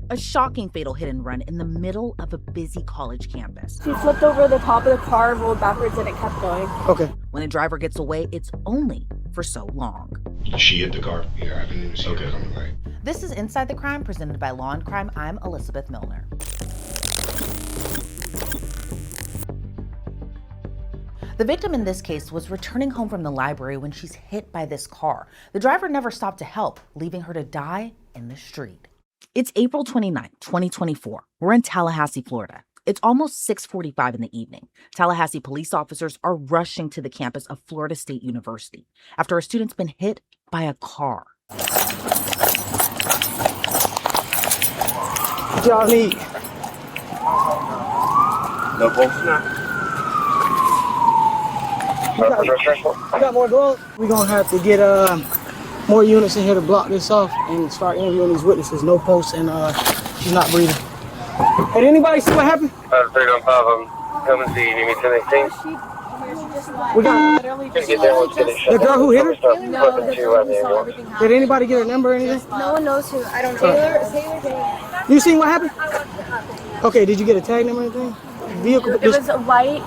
A shocking fatal hit and run in the middle of a busy college campus. She flipped over the top of the car, rolled backwards, and it kept going. Okay. When the driver gets away, it's only for so long. She hit the car? Yeah, I didn't even see her coming right. This is Inside the Crime, presented by Law&Crime. I'm Elizabeth Millner. The victim in this case was returning home from the library when she's hit by this car. The driver never stopped to help, leaving her to die in the street. It's April 29, 2024. We're in Tallahassee, Florida. It's almost 6:45 in the evening. Tallahassee police officers are rushing to the campus of Florida State University after a student's been hit by a car. What y'all need? No pulse? No. We got more gloves. We're gonna have to get more units in here to block this off and start interviewing these witnesses. No pulse, and she's not breathing. Hey, did anybody see what happened? 315, come and see. You need me to anything? We got the girl who hit her? No, Did anybody get her number or anything? no one knows who. I don't know. Taylor. You seen what happened? Okay, did you get a tag number or anything? Vehicle? It was a white,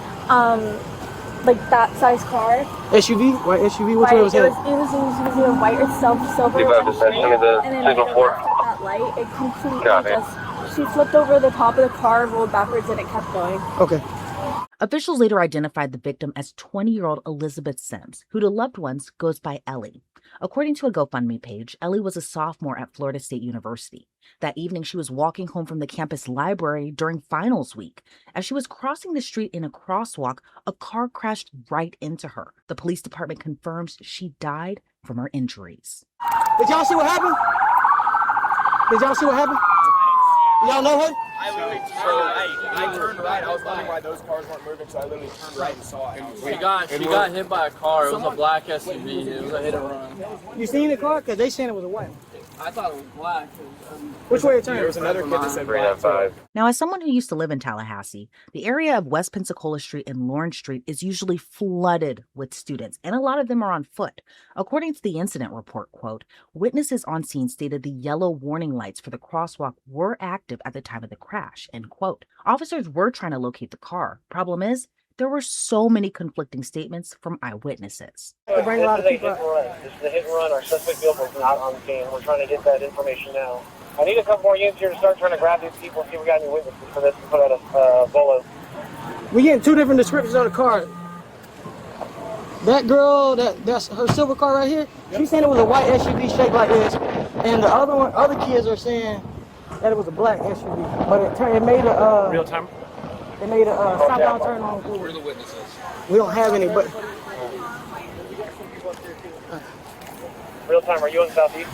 like that size car. SUV? White SUV? Which White. way was It that? was either white or silver. Leave out the session of the And then signal when it 4. left at that light, it completely Copy. she flipped over the top of the car, rolled backwards, and it kept going. Okay. Officials later identified the victim as 20-year-old Elizabeth Sims, who to loved ones goes by Ellie. According to a GoFundMe page, Ellie was a sophomore at Florida State University. That evening, she was walking home from the campus library during finals week. As she was crossing the street in a crosswalk, a car crashed right into her. The police department confirms she died from her injuries. Did y'all see what happened? Did y'all see what happened? Y'all know her? I turned right. I was wondering why those cars weren't moving, so I literally turned right and saw it. She got hit by a car. It was a black SUV. It was a hit and run. You seen the car? Because they saying it was a white. I thought it was black. Which way it turned? There was another kid that said black. 395. Now, as someone who used to live in Tallahassee, the area of West Pensacola Street and Lawrence Street is usually flooded with students, and a lot of them are on foot. According to the incident report, quote, witnesses on scene stated the yellow warning lights for the crosswalk were active at the time of the crash, end quote. Officers were trying to locate the car. Problem is, there were so many conflicting statements from eyewitnesses. They bring a lot of people out. This is a hit and run. Our suspect vehicle is not on the scene. We're trying to get that information now. I need a couple more units here to start trying to grab these people and see if we got any witnesses for this and put out a bolo. We getting two different descriptions of the car. That girl, that's her silver car right here. She's saying it was a white SUV shaped like this, and the other kids are saying that it was a black SUV. But it made a Real time. It made a southbound turn on. Who are the witnesses? We don't have any, but Real time, are you in Southeast?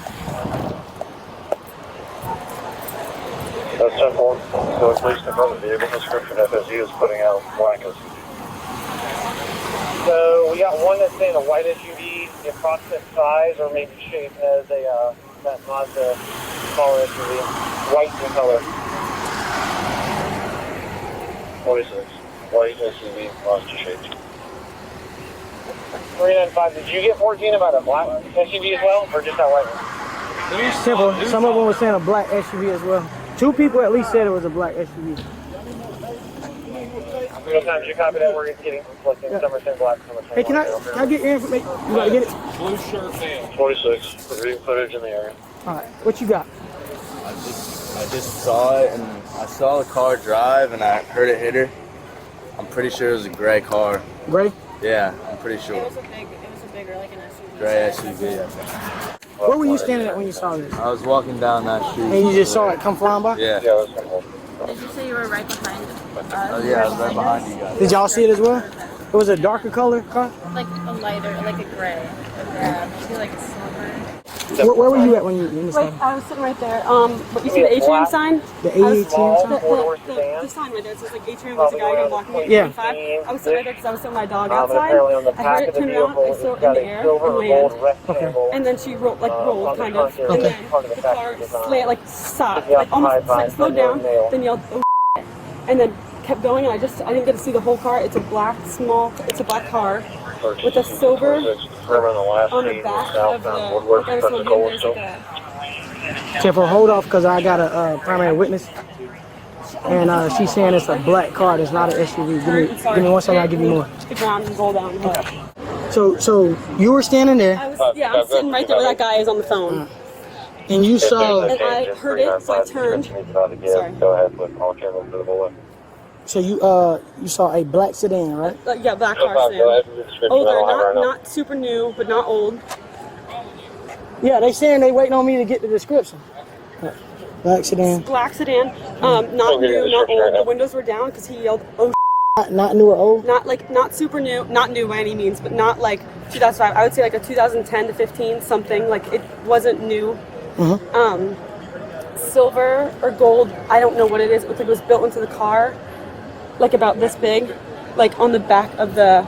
That's 10-4. So please confirm the vehicle description FSU is putting out black SUV. So we got one that's saying a white SUV, the approximate size or maybe shape as that Mazda smaller SUV, white in color. 46. White SUV, Mazda shape. 395. Did you get 14 about a black SUV as well, or just that white one? simple. Some of them were saying a black SUV as well. Two people at least said it was a black SUV. Real time, did you copy that? We're getting conflicting. Some are saying black, some are saying Hey, can I get your information? You gotta get it? Blue shirt fan. 46. Reviewing footage in the area. All right. What you got? I just saw it, and I saw the car drive, and I heard it hit her. I'm pretty sure it was a gray car. Gray? Yeah, I'm pretty sure. It was a bigger, like an SUV. Gray SUV, I think. Where were you standing at when you saw this? I was walking down that street. And you just saw it come flying by? Yeah. Yeah, that's gonna hold. Did you say you were right behind us? Oh, yeah, I was right behind you guys. Did y'all see it as well? It was a darker color car? Like a lighter, like a gray. Yeah, maybe like a silver. Where were you at when you saw it? I was sitting right there. But you see the atrium sign? The AATM sign? The sign right there. It says like atrium. There's a guy who's walking at 25. I was sitting right there because I was sitting my dog outside. I heard it turn around. I saw it in the air and land. Okay. And then she rolled kind of. And then the car stopped, like almost like slowed down. Then yelled, "Oh shit," and then kept going. And I didn't get to see the whole car. It's a black car with a silver on the back of the. 10-4 hold off because I got a primary witness. And she's saying it's a black car. It's not an SUV. Give me 1 second. I'll give you more. The ground and roll down. So you were standing there. I'm sitting right there where that guy is on the phone. And you saw. And I heard it, so I turned. Sorry. Go ahead with all cameras to the bullet. So you saw a black sedan, right? Yeah, black car sedan. Older, not super new, but not old. Yeah, they saying they waiting on me to get the description. Black sedan. Black sedan. Not new, not old. The windows were down because he yelled, "Oh." Not new or old. Not super new, not new by any means, but not like 2005. I would say like a 2010 to 15 something. Like it wasn't new. Silver or gold. I don't know what it is. It looked like it was built into the car, like about this big, like on the back of the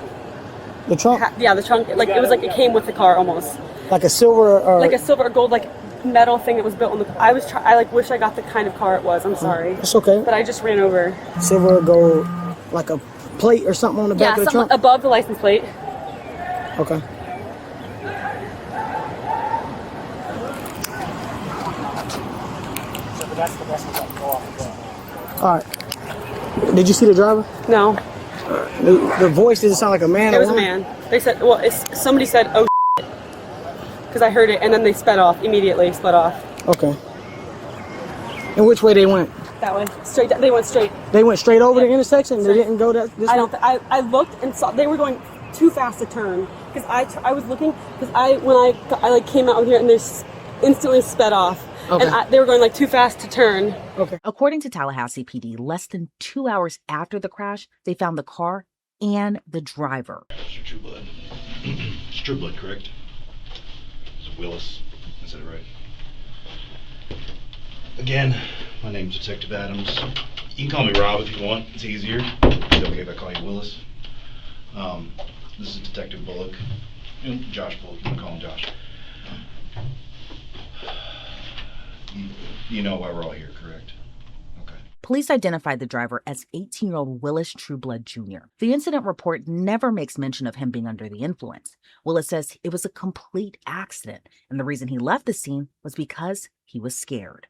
trunk. Yeah, the trunk. Like it was like it came with the car almost. Like a silver or. Like a silver or gold like metal thing that was built on the. I like wish I got the kind of car it was. I'm sorry. It's okay. But I just ran over. Silver or gold, like a plate or something on the back of the trunk. Above the license plate. Okay. All right. Did you see the driver? No. The voice doesn't sound like a man. It was a man. They said, well, somebody said, "Oh," because I heard it, and then they sped off immediately. Sped off. Okay. And which way they went? That way. Straight. They went straight. They went straight over the intersection. They didn't go this way? I looked and saw they were going too fast to turn because I was looking because when I like came out here and they instantly sped off. Okay. And they were going like too fast to turn. Okay. According to Tallahassee PD, less than 2 hours after the crash, they found the car and the driver. Mr. Trueblood. It's Trueblood, correct? It's Willis. I said it right. Again, my name's Detective Adams. You can call me Rob if you want. It's easier. It's okay if I call you Willis. This is Detective Bullock. And Josh Bullock. You can call him Josh. You know why we're all here, correct? Okay. Police identified the driver as 18-year-old Willis Trueblood Jr. The incident report never makes mention of him being under the influence. Willis says it was a complete accident, and the reason he left the scene was because he was scared.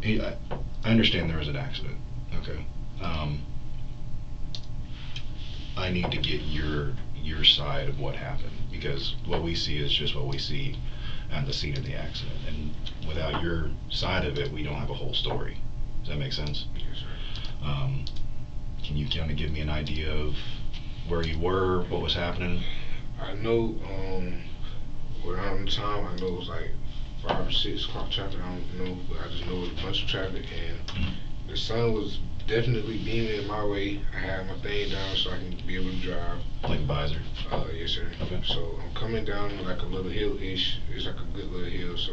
I understand there was an accident. Okay. I need to get your side of what happened, because what we see is just what we see at the scene of the accident, and without your side of it, we don't have a whole story. Does that make sense? Yes, sir. Can you kind of give me an idea of where you were, what was happening? I know around the time, I know it was like 5 or 6 o'clock traffic. I don't know, but I just know it was a bunch of traffic, and the sun was definitely beaming in my way. I had my thing down so I can be able to drive. Like a visor? Yes, sir. Okay. So I'm coming down like a little hill-ish. It's like a good little hill. So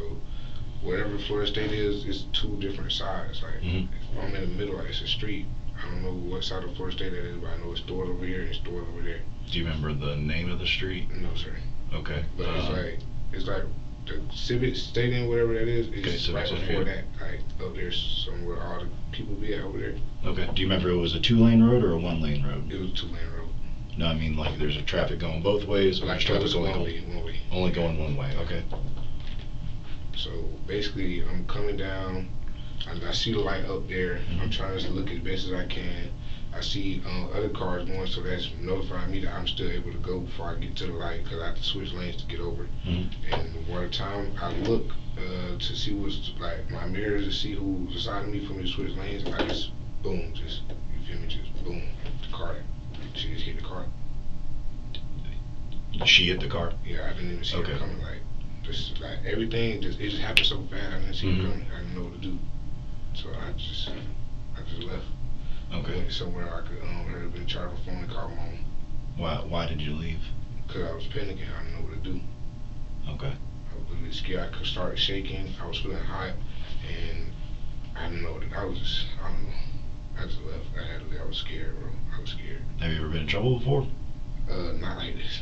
wherever Florida State is, it's 2 different sides. Like if I'm in the middle, like it's a street. I don't know what side of Florida State that is, but I know it's stores over here and stores over there. Do you remember the name of the street? No, sir. Okay. But it's like the Civic Stadium, whatever that is. It's right before that. Like up there somewhere all the people be at over there. Okay. Do you remember it was a 2-lane road or a 1-lane road? It was a 2-lane road. No, I mean like there's a traffic going both ways, or like traffic one way. Only going one way. Okay. So basically, I'm coming down. I see the light up there. I'm trying to look as best as I can. I see other cars going, so that's notifying me that I'm still able to go before I get to the light, because I have to switch lanes to get over. And one time I look to see what's like my mirrors to see who's beside me for me to switch lanes. I just boom, you feel me? Just boom, the car. She just hit the car. She hit the car? Yeah, I didn't even see her coming. Like, just like everything, it just happened so fast. I didn't see her coming. I didn't know what to do. So I just left. Okay. Went somewhere I could hurry up and charge my phone and call my mom. Why did you leave? Because I was panicking. I didn't know what to do. Okay. I was really scared. I started shaking. I was feeling hot, and I didn't know what I don't know. I just left. I was scared, bro. I was scared. Have you ever been in trouble before? Not like this.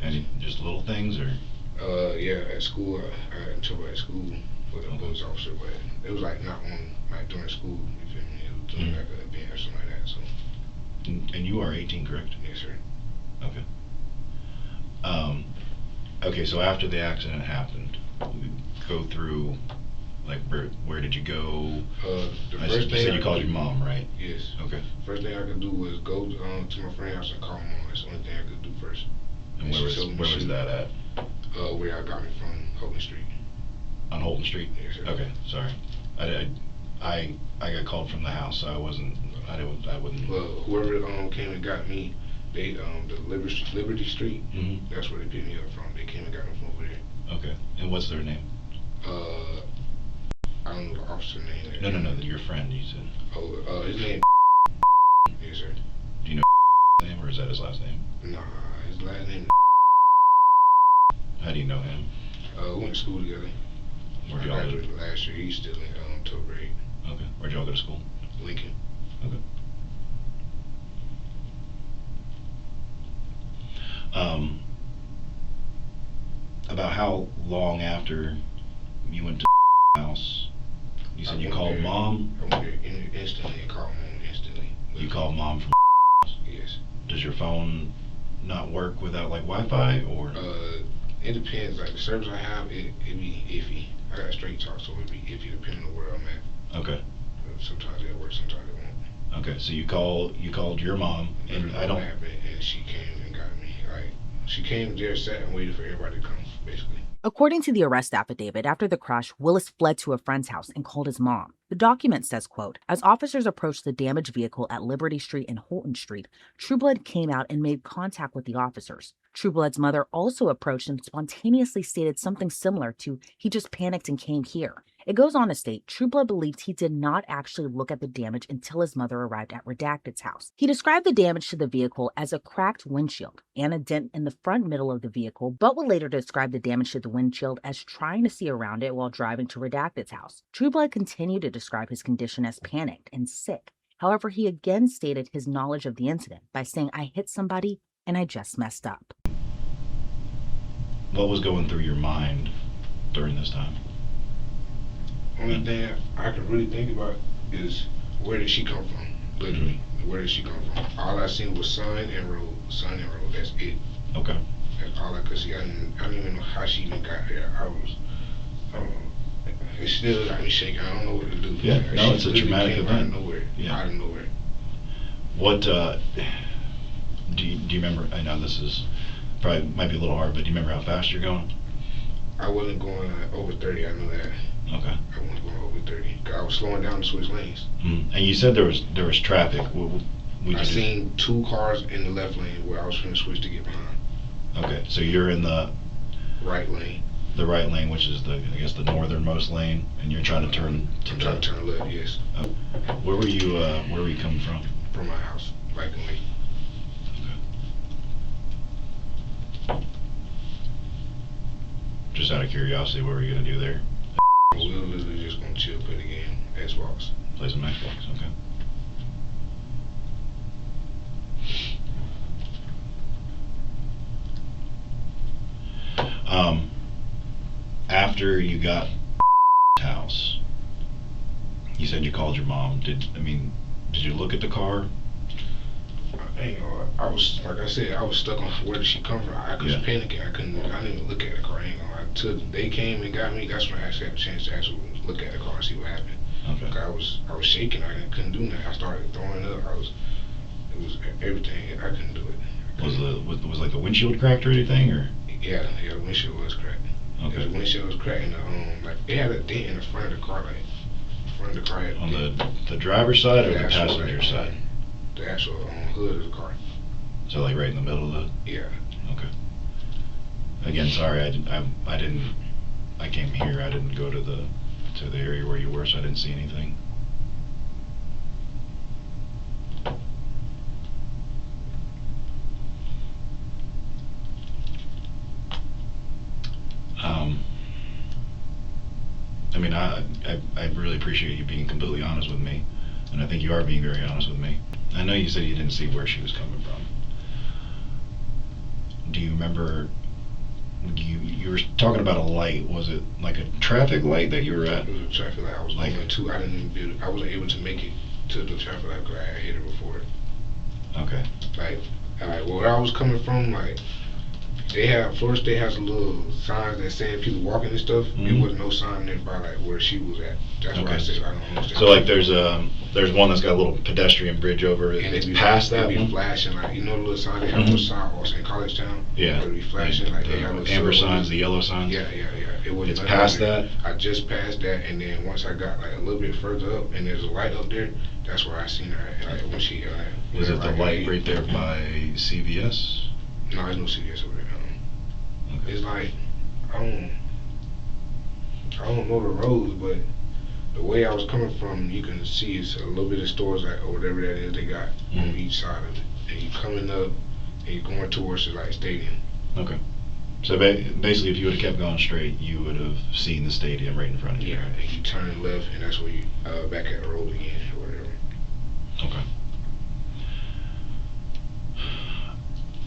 Any just little things, or? Yeah, at school. I got in trouble at school with a police officer, but it was like not on like during school. You feel me? It was during like an event or something like that. So. And you are 18, correct? Yes, sir. Okay. Okay, so after the accident happened, go through, like, where did you go? The I first you thing said you called your mom, right? Yes. Okay. First thing I could do was go to my friend's house and call my mom. That's the only thing I could do first. And where was that at? Where I got me from, Holton Street. On Holton Street? Yes, sir. Okay, sorry. I got called from the house, so I wouldn't. Well, whoever came and got me, they the Liberty Street. Mm-hmm. That's where they picked me up from. They came and got me from over there. Okay. And what's their name? I don't know the officer name. No. Your friend, you said. Oh, his name. Yes, sir. Do you know his name, or is that his last name? Nah, his last name. How do you know him? We went to school together. Where'd I y'all go? graduated last year. He's still in 12th grade. Okay. Where'd y'all go to school? Lincoln. Okay. About how long after you went to the house? You said you called mom? I went there instantly and called mom instantly. You called mom from Yes. Does your phone not work without, like, Wi-Fi, or? It depends. Like, the service I have, it be iffy. I got straight talk, so it be iffy depending on where I'm at. Okay. Sometimes it'll work, sometimes it won't. Okay, so you called your mom, and I don't. What happened, and she came and got me. Like, she came there, sat and waited for everybody to come, basically. According to the arrest affidavit, after the crash, Willis fled to a friend's house and called his mom. The document says, quote, as officers approached the damaged vehicle at Liberty Street and Holton Street, Trueblood came out and made contact with the officers. Trueblood's mother also approached and spontaneously stated something similar to, he just panicked and came here. It goes on to state, Trueblood believed he did not actually look at the damage until his mother arrived at Redacted's house. He described the damage to the vehicle as a cracked windshield and a dent in the front middle of the vehicle, but would later describe the damage to the windshield as trying to see around it while driving to Redacted's house. Trueblood continued to describe his condition as panicked and sick. However, he again stated his knowledge of the incident by saying, I hit somebody and I just messed up. What was going through your mind during this time? Only thing I can really think about is, where did she come from? Literally, where did she come from? All I seen was sun and road. That's it. Okay. That's all I could see. I didn't even know how she even got there. I don't know. It still got me shaking. I don't know what to do. Yeah, no, it's a traumatic event. Out of nowhere. Yeah. Out of nowhere. What do you remember? I know this is probably might be a little hard, but do you remember how fast you're going? I wasn't going over 30. I know that. Okay. I wasn't going over 30. I was slowing down to switch lanes. And you said there was traffic. I seen two cars in the left lane where I was trying to switch to get behind. Okay, so you're in the right lane. The right lane, which is the northernmost lane, and you're trying to turn I'm trying to turn left. Yes. Where were you coming from? From my house, right lane. Okay. Just out of curiosity, what were you gonna do there? We were literally just gonna chill, play the game, Xbox. Play some Xbox, okay. After you got house, you said you called your mom. Did you look at the car? I was, like I said, I was stuck on where did she come from. I was panicking. I didn't even look at the car. Until they came and got me, that's when I actually had a chance to actually look at the car and see what happened. Okay. I was shaking. I couldn't do nothing. I started throwing up. It was everything. I couldn't do it. Was like the windshield cracked or anything, or? Yeah, the windshield was cracked. Okay. The windshield was cracked, and like it had a dent in the front of the car. Like front of the car had on the driver's side or the passenger side? The actual hood of the car. So like right in the middle of the. Yeah. Okay. Again, sorry, I came here. I didn't go to the area where you were, so I didn't see anything. I really appreciate you being completely honest with me, and I think you are being very honest with me. I know you said you didn't see where she was coming from. Do you remember? You were talking about a light. Was it like a traffic light that you were at? It was a traffic light. I was going to. I wasn't able to make it to the traffic light because I had hit it before. Okay. Like where I was coming from, like Florida State has a little signs that saying people walking and stuff. Mm-hmm. There was no sign nearby like where she was at. That's why I said I don't understand. So like there's one that's got a little pedestrian bridge over it. And it's past that one. Be flashing like, you know the little sign they have on sidewalks in College Town. Yeah. It'd be flashing like they have amber signs, the yellow signs. Yeah. It's past that. I just passed that, and then once I got like a little bit further up, and there's a light up there. That's where I seen her at. Like when she. Is it the light right there by CVS? No, there's no CVS over there. Okay. It's like I don't know the roads, but the way I was coming from, you can see it's a little bit of stores like or whatever that is they got on each side of it, and you coming up and you going towards the like stadium. Okay. So basically, if you would have kept going straight, you would have seen the stadium right in front of you. Yeah, and you turn left, and that's where you back at the road again or whatever. Okay.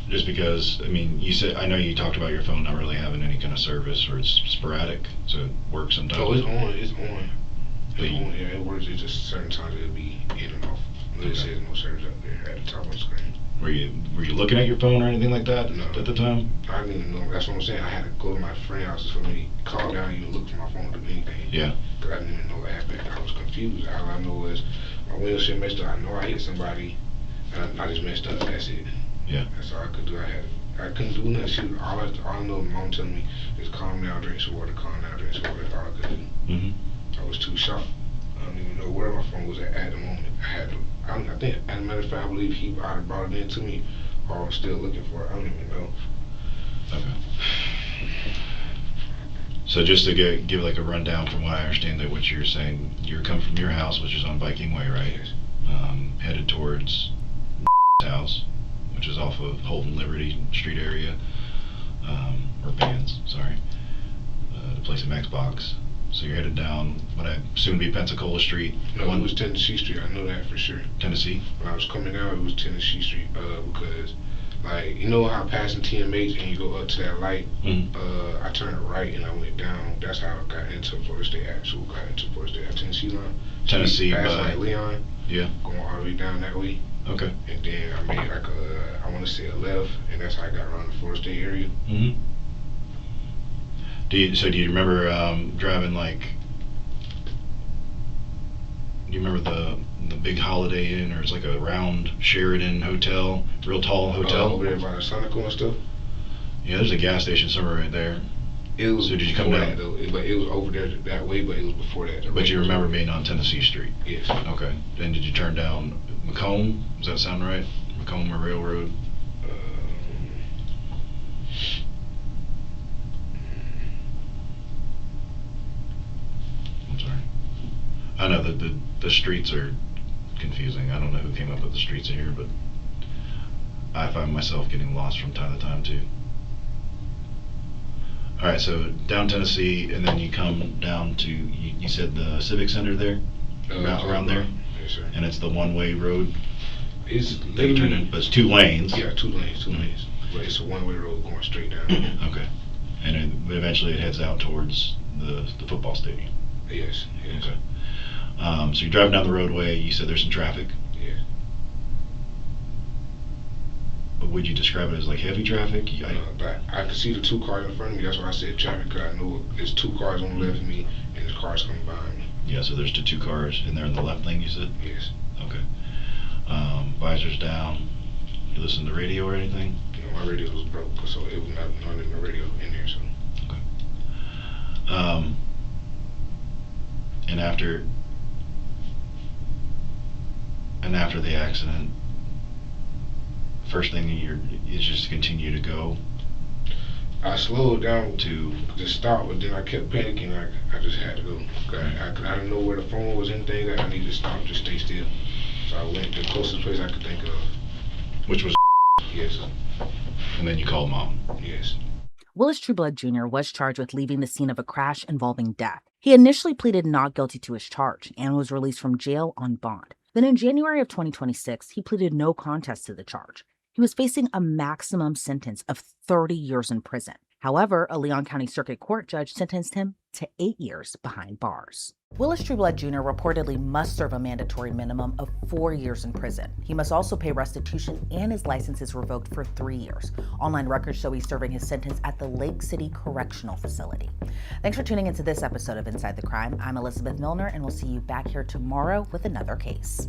Just because, I mean, I know you talked about your phone not really having any kind of service, or it's sporadic, so it works sometimes. Oh, it's on. It's on. Yeah, it works. It's just certain times it'll be in and off. It says no service up there at the top of the screen. Were you looking at your phone or anything like that at the time? I didn't even know. That's what I'm saying. I had to go to my friend's house for me to calm down and even look for my phone to do anything. Yeah. Because I didn't even know what happened. I was confused. All I know was my windshield messed up. I know I hit somebody, and I just messed up. That's it. Yeah. That's all I could do. I couldn't do nothing. All I know, mom telling me is calm down, drink some water, calm down, drink some water. That's all I could do. Mm-hmm. I was too shocked. I don't even know where my phone was at the moment. I think, as a matter of fact, I believe he either brought it in to me or I was still looking for it. I don't even know. Okay. So just to give like a rundown from what I understand that what you're saying, you're coming from your house, which is on Viking Way, right? Yes. Headed towards house, which is off of Holden Liberty Street area, or Bands, sorry, to play some Xbox. So you're headed down what I assume to be Pensacola Street. No, it was Tennessee Street. I know that for sure. Tennessee? When I was coming down, it was Tennessee Street because, like, you know how passing TMH and you go up to that light? Mm-hmm. I turned right and I went down. That's how I got into Florida State. Actually, got into Florida State at Tennessee line. Tennessee, past like Leon. Yeah. Going all the way down that way. Okay. And then I made like I want to say a left, and that's how I got around the Florida State area. Mm-hmm. Do you remember driving like? Do you remember the big Holiday Inn, or it's like a round Sheridan hotel, real tall hotel? Over there by the Sonico and stuff. Yeah, there's a gas station somewhere right there. It was. So did you come down? Though, but it was over there that way, but it was before that. But you remember being on Tennessee Street? Yes. Okay. Then did you turn down Macomb? Does that sound right? Macomb or Railroad? I'm sorry. I know that the streets are confusing. I don't know who came up with the streets here, but I find myself getting lost from time to time too. All right, so down Tennessee, and then you come down to you said the Civic Center there, around there. Yes, sir. And it's the one-way road. It's literally, but it's 2 lanes. Yeah, 2 lanes, 2 lanes. But it's a one-way road going straight down. Okay. And then eventually it heads out towards the football stadium. Yes. Okay. So you're driving down the roadway. You said there's some traffic. Yes. But would you describe it as like heavy traffic? But I could see the 2 cars in front of me. That's why I said traffic, because I know there's 2 cars on the left of me and there's cars coming behind me. Yeah, so there's the 2 cars in there in the left lane, you said? Yes. Okay. Visors down. You listen to the radio or anything? No, my radio was broke, so it was not in the radio in there. So. Okay. And after the accident, first thing you just continue to go. I slowed down to stop, but then I kept panicking. I just had to go. I didn't know where the phone was, anything that I needed to stop, just stay still. So I went to the closest place I could think of. Which was? Yes. And then you called mom? Yes. Willis Trueblood Jr. was charged with leaving the scene of a crash involving death. He initially pleaded not guilty to his charge and was released from jail on bond. Then in January of 2026, he pleaded no contest to the charge. He was facing a maximum sentence of 30 years in prison. However, a Leon County Circuit Court judge sentenced him to 8 years behind bars. Willis Trueblood Jr. reportedly must serve a mandatory minimum of 4 years in prison. He must also pay restitution, and his license is revoked for 3 years. Online records show he's serving his sentence at the Lake City Correctional Facility. Thanks for tuning into this episode of Inside the Crime. I'm Elizabeth Millner, and we'll see you back here tomorrow with another case.